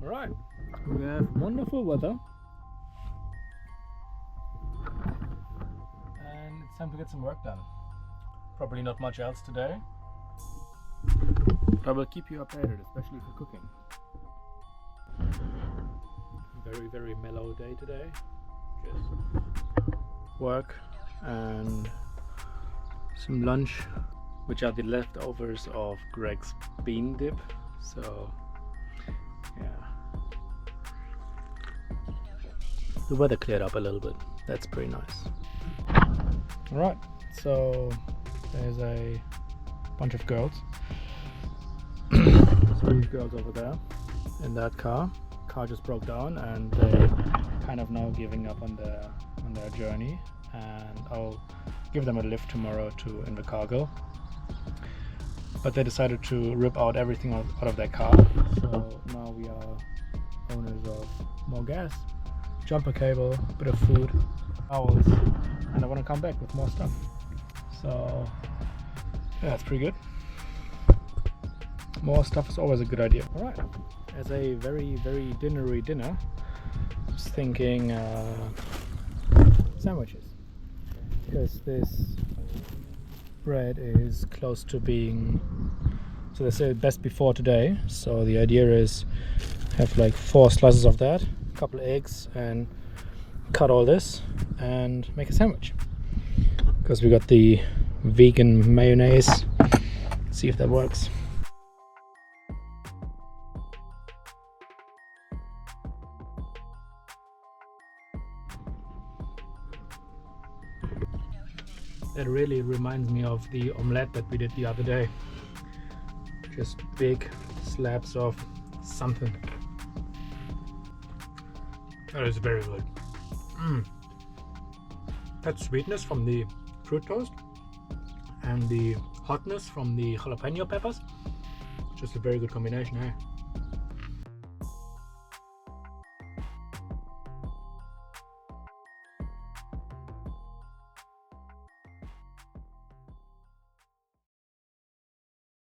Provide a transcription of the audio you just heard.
Alright, we have wonderful weather and it's time to get some work done. Probably not much else today, but I will keep you updated, especially for cooking. Very mellow day today. Just work and some lunch, which are the leftovers of Greg's bean dip. So yeah, the weather cleared up a little bit. That's pretty nice. Alright, so there's a bunch of girls. 3 girls over there in that car. Car just broke down and they're kind of now giving up on their journey, and I'll give them a lift tomorrow to Invercargill. But they decided to rip out everything out of their car, so now we are owners of more gas, jumper cable, a bit of food, towels, and I want to come back with more stuff. So yeah, that's pretty good. More stuff is always a good idea. Alright, as a very dinnery dinner, I was thinking sandwiches, because this bread is close to being, so they say best before today, so the idea is have like 4 slices of that, a couple of eggs, and cut all this and make a sandwich, because we got the vegan mayonnaise. Let's see if that works. That really reminds me of the omelette that we did the other day. Just big slabs of something. That is very good. That sweetness from the fruit toast and the hotness from the jalapeno peppers. Just a very good combination, eh?